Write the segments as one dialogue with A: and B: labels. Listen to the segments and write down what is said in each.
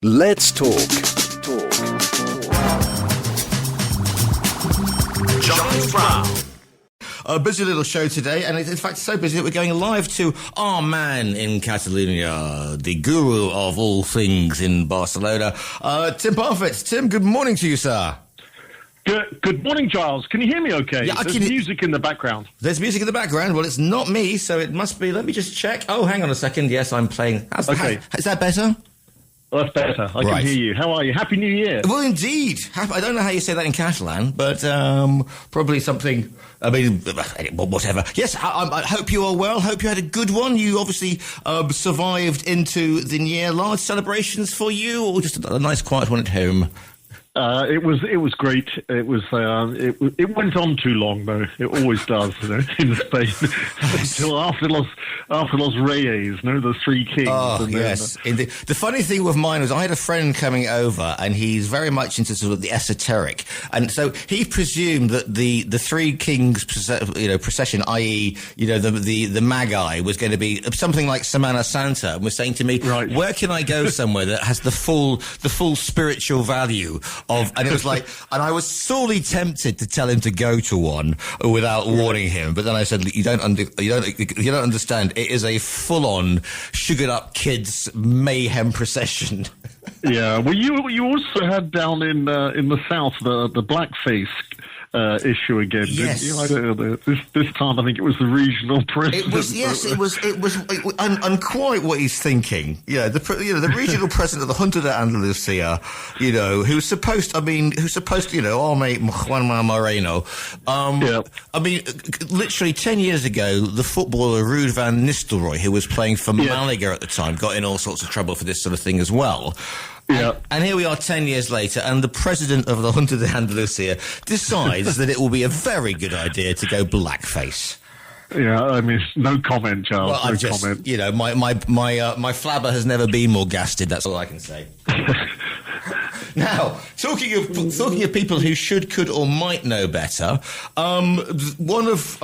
A: Let's talk.
B: Giles Brown.
C: A busy little show today, and in fact so busy that we're going live to our man in Catalonia, the guru of all things in Barcelona, Tim Parfitt. Tim, good morning to you, sir.
D: Good morning, Giles. Can you hear me okay?
C: Yeah,
D: There's music in the background.
C: There's music in the background. Well, it's not me, so it must be. Let me just check. Oh, hang on a second. Yes, I'm playing.
D: Okay.
C: Is that better?
D: Well, that's better. I can hear you. How are you? Happy New Year.
C: Well, indeed. I don't know how you say that in Catalan, but probably something, I mean, whatever. Yes, I hope you are well. Hope you had a good one. You obviously survived into the new year. Large celebrations for you, or just a nice quiet one at home?
D: It was great. It went on too long though. It always does, in Spain until after Los Reyes, the Three Kings.
C: Oh, yes. The funny thing with mine was I had a friend coming over, and he's very much into sort of the esoteric, and so he presumed that the Three Kings, procession, i.e., the Magi, was going to be something like Semana Santa, and was saying to me, right, where can I go somewhere that has the full spiritual value of, and it was like, and I was sorely tempted to tell him to go to one without warning him, but then I said, you don't understand. It is a full-on, sugared-up kids mayhem procession.
D: Yeah, well, you also had down in the south the blackface issue again,
C: yes.
D: Didn't you? I don't know. This time, I think it was the regional president.
C: It was, yes, it was, and quite what he's thinking. Yeah, the regional president of the Junta de Andalucía, who's supposed, our mate Juanma Moreno. I mean, literally 10 years ago, the footballer Ruud van Nistelrooy, who was playing for Malaga at the time, got in all sorts of trouble for this sort of thing as well.
D: Yeah.
C: And here we are 10 years later, and the president of the Junta de Andalucía decides that it will be a very good idea to go blackface.
D: Yeah, I mean, no comment, Charles.
C: Well,
D: no comment.
C: My flabber has never been more gasted. That's all I can say. Now, talking of people who should, could, or might know better, one of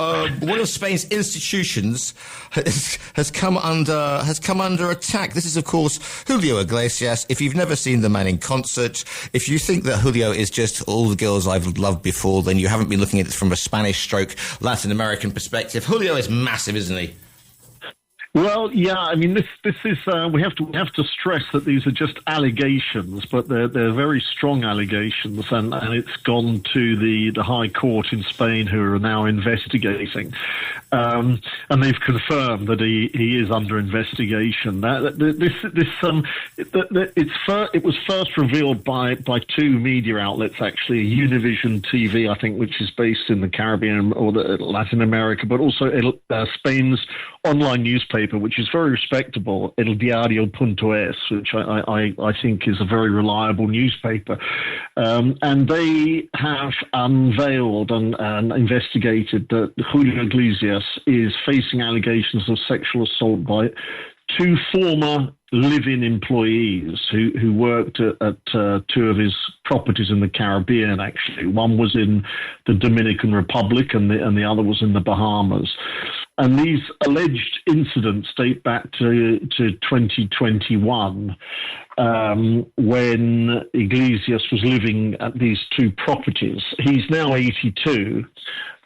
C: Spain's institutions has come under attack. This is, of course, Julio Iglesias. If you've never seen the man in concert, if you think that Julio is just all the girls I've loved before, then you haven't been looking at it from a Spanish/Latin American perspective. Julio is massive, isn't he?
D: Well, yeah. I mean, this is we have to stress that these are just allegations, but they're very strong allegations, and it's gone to the High Court in Spain, who are now investigating, and they've confirmed that he is under investigation. It was first revealed by two media outlets, actually, Univision TV, I think, which is based in the Caribbean or Latin America, but also Spain's online newspaper, which is very respectable, El Diario.es, which I think is a very reliable newspaper. And they have unveiled and investigated that Julio Iglesias is facing allegations of sexual assault by two former live-in employees who worked at two of his properties in the Caribbean, actually. One was in the Dominican Republic and the other was in the Bahamas. And these alleged incidents date back to 2021, when Iglesias was living at these two properties. He's now 82.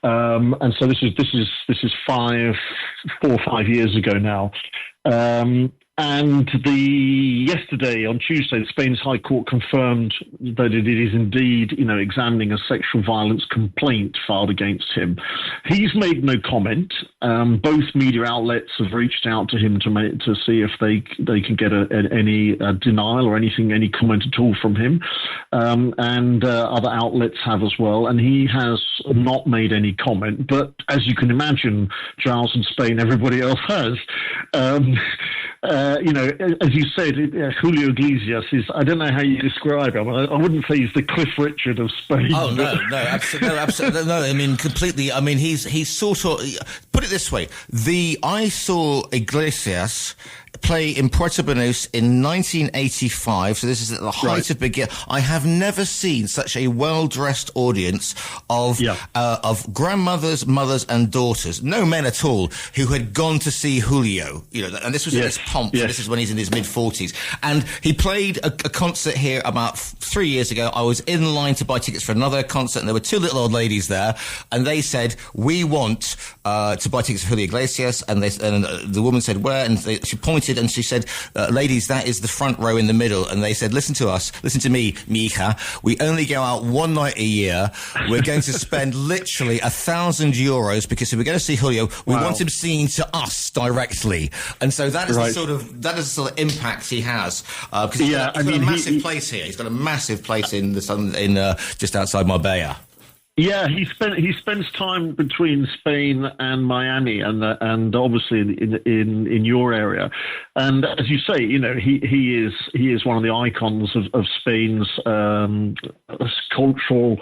D: And so this is 4 or 5 years ago now. And yesterday, on Tuesday, Spain's High Court confirmed that it is indeed, examining a sexual violence complaint filed against him. He's made no comment. Both media outlets have reached out to him to see if they can get any denial or any comment at all from him. And other outlets have as well. And he has not made any comment. But as you can imagine, Giles, in Spain, everybody else has. As you said, Julio Iglesias is, I don't know how you describe him. I wouldn't say he's the Cliff Richard of Spain.
C: Oh, no, absolutely. No, I mean, completely. I mean, he's sort of, put it this way. I saw Iglesias play in Puerto Banús in 1985. So this is at the height of begin. I have never seen such a well-dressed audience of grandmothers, mothers, and daughters. No men at all who had gone to see Julio. And this was in his pomp. Yes. This is when he's in his mid-40s, and he played a concert here about 3 years ago. I was in line to buy tickets for another concert, and there were two little old ladies there, and they said, "We want to buy tickets for Julio Iglesias," and the woman said, "Where?" And she pointed and she said, "Ladies, that is the front row in the middle." And they said, "Listen to us, listen to me, mi hija. We only go out one night a year. We're going to spend literally €1,000 because if we're going to see Julio, we want him singing to us directly." And so that is the sort of impact he has. Because he's got a massive place here. He's got a massive place in the sun in just outside Marbella.
D: Yeah, he spends time between Spain and Miami, and obviously in your area. And as you say, he is one of the icons of Spain's cultural,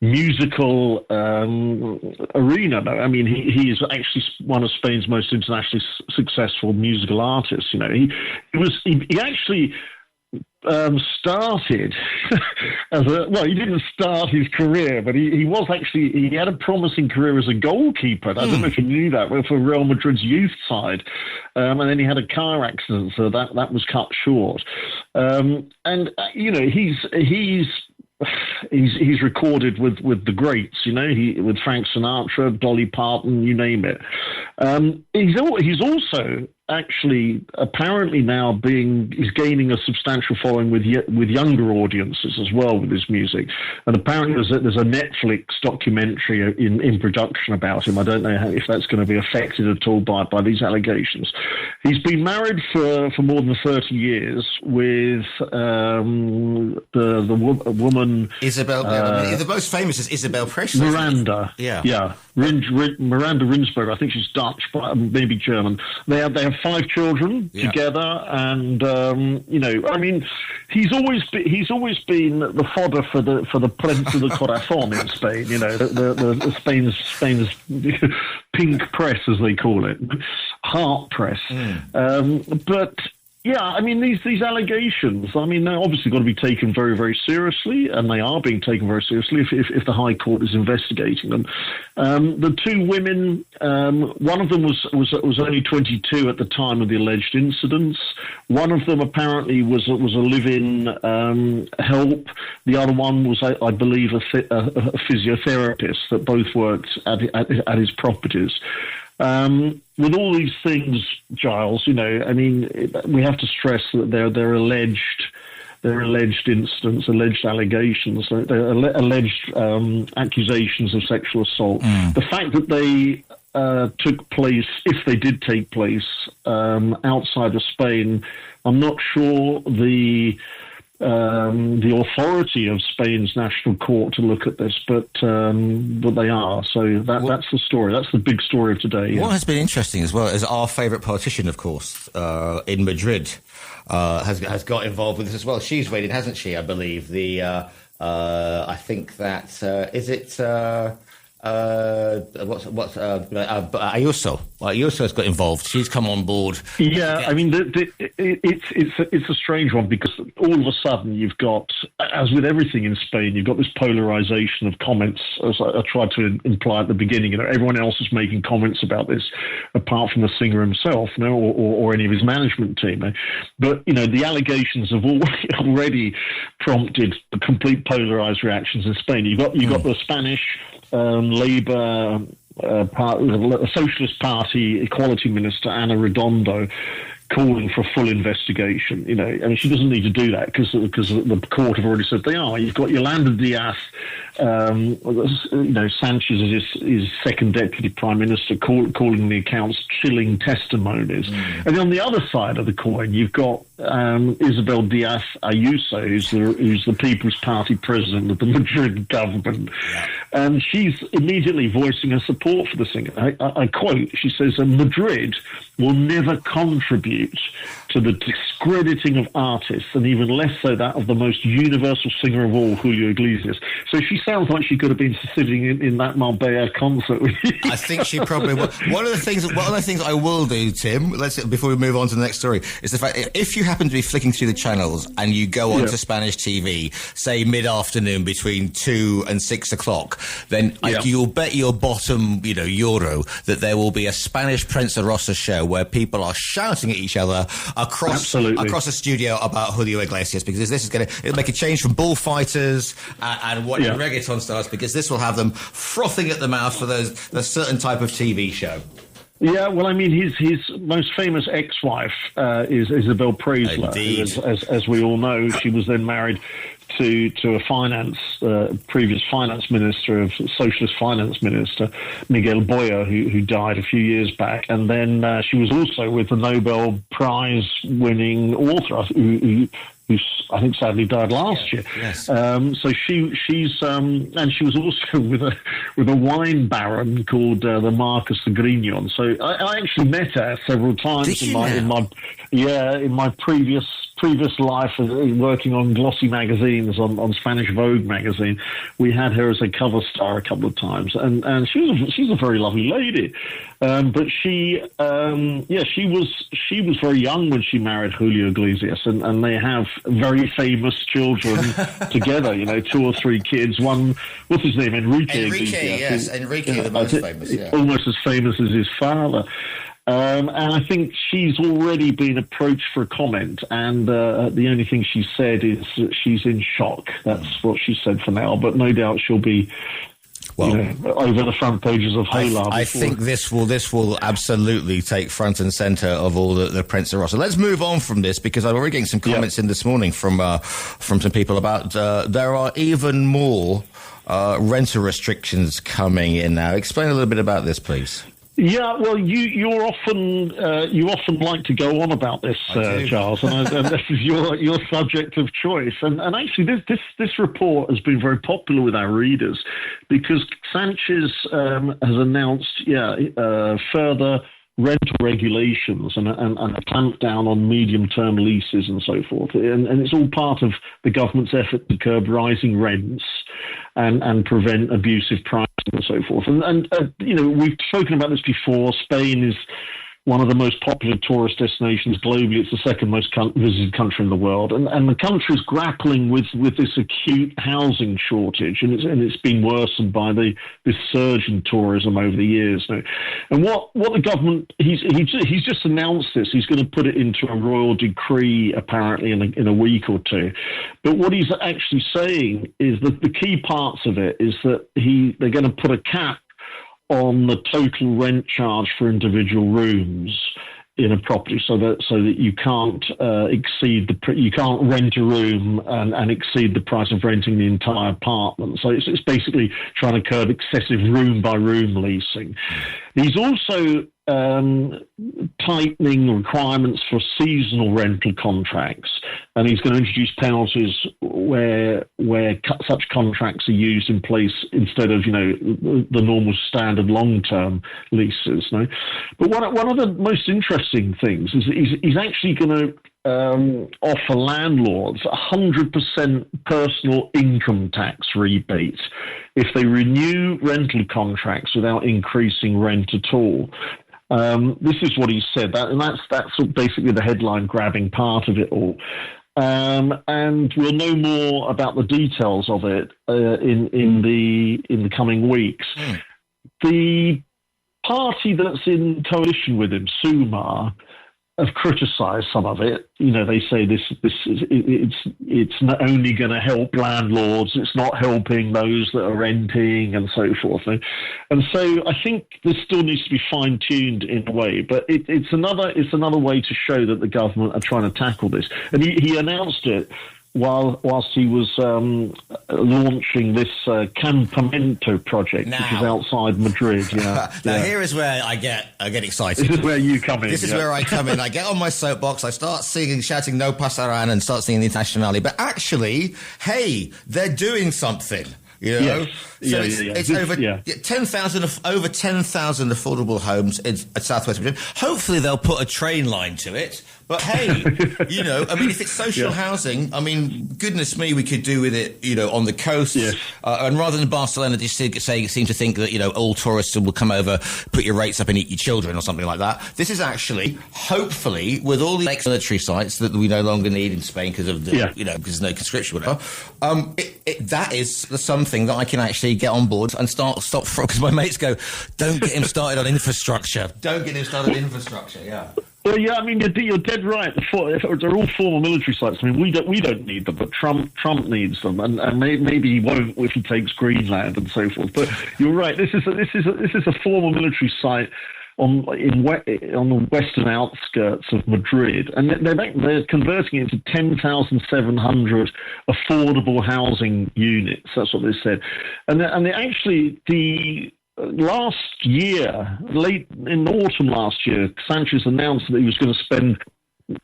D: musical arena. I mean, he is actually one of Spain's most internationally successful musical artists. He actually started he didn't start his career, but he had a promising career as a goalkeeper. I don't know if you knew that, for Real Madrid's youth side, and then he had a car accident, so that was cut short. He's recorded with the greats, with Frank Sinatra, Dolly Parton, you name it. He's also actually apparently now he's gaining a substantial following with younger audiences as well with his music. And apparently there's a Netflix documentary in production about him. I don't know if that's going to be affected at all by these allegations. He's been married for more than 30 years with the woman
C: Isabel. The most famous is Isabel Presley.
D: Miranda. Yeah. Miranda Rinsberg. I think she's Dutch, but maybe German. They have 5 children together, and he's always been the fodder for the prensa de corazón in Spain. The Spain's pink press, as they call it, heart press. But yeah, I mean, these allegations, they're obviously got to be taken very, very seriously, and they are being taken very seriously if the High Court is investigating them. The 2 women, one of them was only 22 at the time of the alleged incidents. One of them apparently was a live-in help. The other one was, I believe, a physiotherapist that both worked at his properties. With all these things, Giles, we have to stress that they're alleged incidents, alleged allegations, alleged accusations of sexual assault. The fact that they took place, if they did take place, outside of Spain, I'm not sure the authority of Spain's national court to look at this, but they are. So that's the story. That's the big story of today.
C: What has been interesting as well is our favourite politician, of course, in Madrid, has got involved with this as well. She's raided, hasn't she? I believe I think that is it. Ayuso. Ayuso's got involved. She's come on board.
D: Yeah, I mean, it's a strange one because all of a sudden you've got, as with everything in Spain, you've got this polarization of comments. As I tried to imply at the beginning, everyone else is making comments about this, apart from the singer himself, or any of his management team. But the allegations have already prompted complete polarized reactions in Spain. You've got the Spanish Labour, Socialist Party Equality Minister Ana Redondo calling for a full investigation. She doesn't need to do that because the court have already said they are. You've got Yolanda Díaz, Sanchez is his second deputy prime minister, calling the accounts chilling testimonies. And on the other side of the coin, you've got Isabel Díaz Ayuso, who's the People's Party president of the Madrid government. And she's immediately voicing her support for the singer. I quote, she says, Madrid will never contribute to the discrediting of artists, and even less so that of the most universal singer of all, Julio Iglesias. So she sounds like she could have been sitting in that Marbella concert with you.
C: I think she probably will. One of the things I will do, Tim, before we move on to the next story, is the fact if you happen to be flicking through the channels and you go onto Spanish TV, say mid-afternoon between 2 and 6 o'clock, then you'll bet your bottom, euro that there will be a Spanish Prensa Rosa show where people are shouting at each other across the studio about Julio Iglesias, because this is it'll make a change from bullfighters and reggaeton stars, because this will have them frothing at the mouth for the certain type of TV show.
D: Yeah, well, I mean, his most famous ex-wife is Isabel Preisler.
C: Indeed.
D: As we all know, she was then married to a previous socialist finance minister, Miguel Boyer, who died a few years back. And then she was also with the Nobel Prize-winning author, who I think sadly died last year.
C: Yes.
D: So she's and she was also with a wine baron called the Marcus de Grignon. So I actually met her several times in my previous life working on glossy magazines, on Spanish Vogue magazine. We had her as a cover star a couple of times, and she's a very lovely lady. But she was very young when she married Julio Iglesias, and they have very famous children together. 2 or 3 kids. One, what's his name? Enrique Iglesias.
C: Yes, Enrique, the most famous. Yeah.
D: Almost as famous as his father. And I think she's already been approached for a comment, and the only thing she said is that she's in shock. That's what she said for now, but no doubt she'll be over the front pages of Hola.
C: I think this will absolutely take front and centre of all the Prensa Rosa. Let's move on from this, because I'm already getting some comments in this morning from some people about there are even more rental restrictions coming in now. Explain a little bit about this, please.
D: Yeah, well, you often like to go on about this, Giles, and this is your subject of choice. And actually, this report has been very popular with our readers, because Sanchez has announced further rental regulations and a clampdown on medium-term leases and so forth. And it's all part of the government's effort to curb rising rents and prevent abusive pricing and so forth. And we've spoken about this before. Spain is one of the most popular tourist destinations globally. It's the second most visited country in the world. And the country is grappling with this acute housing shortage, and it's been worsened by this surge in tourism over the years. And what the government, he's just announced this. He's going to put it into a royal decree, apparently, in a week or two. But what he's actually saying is that the key parts of it is that they're going to put a cap on the total rent charge for individual rooms in a property, so that you can't you can't rent a room and exceed the price of renting the entire apartment. So it's basically trying to curb excessive room by room leasing. He's also tightening requirements for seasonal rental contracts, and he's going to introduce penalties where such contracts are used in place instead of the normal standard long-term leases. No? But one of the most interesting things is he's actually going to offer landlords 100% personal income tax rebate if they renew rental contracts without increasing rent at all. This is what he said, and that's basically the headline-grabbing part of it all. And we'll know more about the details of it in the coming weeks. The party that's in coalition with him, Sumar, have criticised some of it. They say it's not only going to help landlords, it's not helping those that are renting and so forth. And so I think this still needs to be fine-tuned in a way, but it's another way to show that the government are trying to tackle this. And he announced it whilst he was launching this Campamento project, which is outside Madrid.
C: Here is where I get excited.
D: This is where you come in.
C: This is where I come in. I get on my soapbox, I start singing, shouting "No Pasarán" and start singing the Internationale. But actually, hey, they're doing something. You know?
D: Yes.
C: It's over 10,000 affordable homes in Southwest Virginia. Hopefully they'll put a train line to it. But hey, you know, I mean, if it's social housing, I mean, goodness me, we could do with it, you know, on the coast.
D: Yes.
C: And rather than Barcelona just seem to think that, you know, all tourists will come over, put your rates up and eat your children or something like that. This is actually, hopefully, with all the ex-military sites that we no longer need in Spain because of the, you know, because there's no conscription, whatever. That is something that I can actually get on board and stop because my mates go, don't get him started on infrastructure. Don't get him started on infrastructure. Yeah.
D: Well, yeah, I mean, you're dead right. They're all former military sites. I mean, we don't need them, but Trump needs them, and maybe he won't if he takes Greenland and so forth. But you're right. This is a former military site on the western outskirts of Madrid, and they're converting it into 10,700 affordable housing units. That's what they said, and the last year, late in autumn last year, Sanchez announced that he was going to spend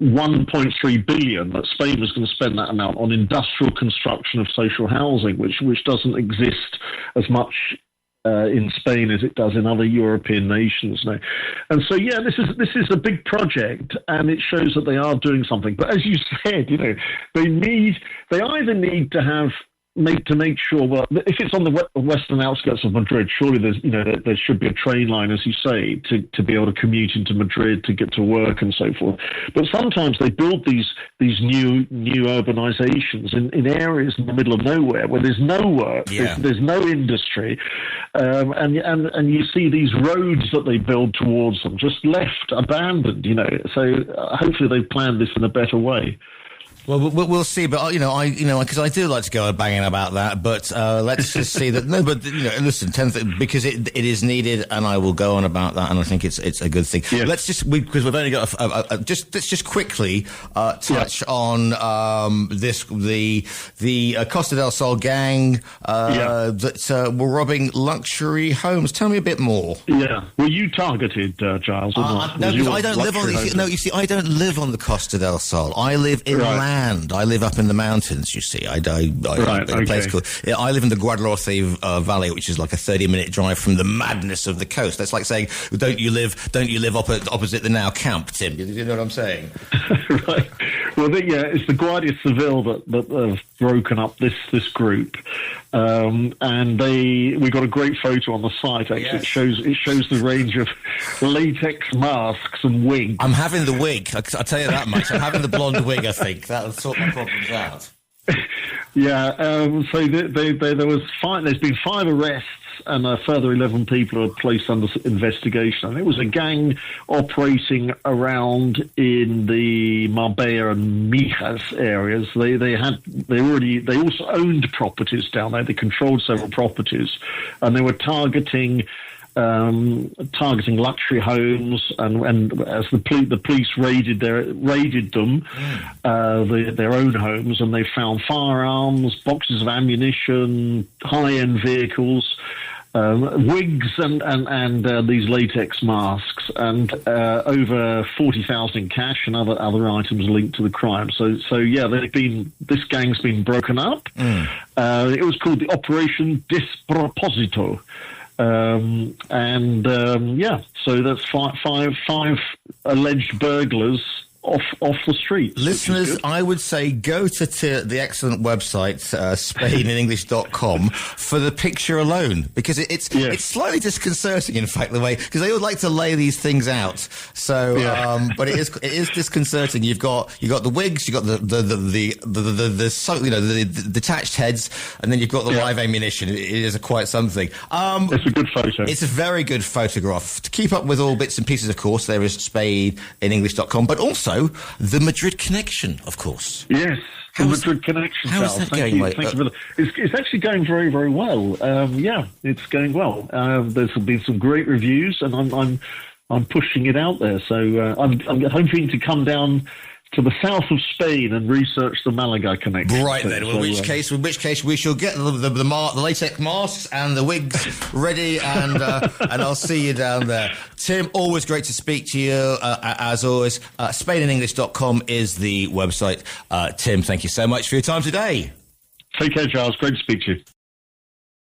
D: 1.3 billion, that Spain was going to spend that amount on industrial construction of social housing, which doesn't exist as much in Spain as it does in other European nations now. And so, yeah, this is a big project, and it shows that they are doing something. But as you said, you know, they either need to make sure, well, if it's on the western outskirts of Madrid, surely there should be a train line, as you say, to be able to commute into Madrid to get to work and so forth. But sometimes they build these new urbanizations in areas in the middle of nowhere where there's no work, there's no industry, and you see these roads that they build towards them just left abandoned. You know, so hopefully they've planned this in a better way.
C: Well, we'll see, but because I do like to go banging about that, but let's just see that. No, but listen, because it is needed, and I will go on about that, and I think it's a good thing. Yeah. Let's just because we've only got let's just quickly touch on the Costa del Sol gang that were robbing luxury homes. Tell me a bit more.
D: Yeah, were you targeted, Giles? Or not?
C: No, because I don't live on the. No, you see, I don't live on the Costa del Sol. I live in land. I live up in the mountains, you see. I live in the Guadalhorce Valley, which is like a 30-minute drive from the madness of the coast. That's like saying, don't you live opposite the now camp, Tim? You know what I'm saying?
D: Right. Well, it's the Guardia Civil that have broken up this group, and we got a great photo on the site. Actually, yes. It shows the range of latex masks and wigs.
C: I'm having the wig. I'll tell you that much. I'm having the blonde wig. I think that'll sort my problems out.
D: Yeah. So there's been 5 arrests. And a further 11 people are placed under investigation. And it was a gang operating around in the Marbella and Mijas areas. They also owned properties down there. They controlled several properties, and they were targeting luxury homes, and as the police raided them, their own homes, and they found firearms, boxes of ammunition, high-end vehicles, wigs, and these latex masks, and over 40,000 in cash and other items linked to the crime. So this gang's been broken up. It was called the Operation Disproposito. So that's five alleged burglars off the streets.
C: Listeners, I would say go to the excellent website, SpainInEnglish.com, for the picture alone, because it's slightly disconcerting, in fact, the way, because they would like to lay these things out. So, but it is disconcerting. You've got the wigs, you've got the detached heads, and then you've got the live ammunition. It is quite something.
D: It's a good photo.
C: It's a very good photograph. To keep up with all bits and pieces, of course, there is SpainInEnglish.com, but also the Madrid Connection, of course.
D: Yes, the Madrid Connection.
C: How is that going, mate?
D: It's actually going very, very well. It's going well. There's been some great reviews, and I'm pushing it out there. So I'm hoping to come down to the south of Spain and research the Malaga connection.
C: Right then. In which case we shall get the latex masks and the wigs ready, and I'll see you down there. Tim, always great to speak to you. As always, SpainInEnglish.com is the website. Tim, thank you so much for your time today.
D: Take care, Giles. Great to speak to you.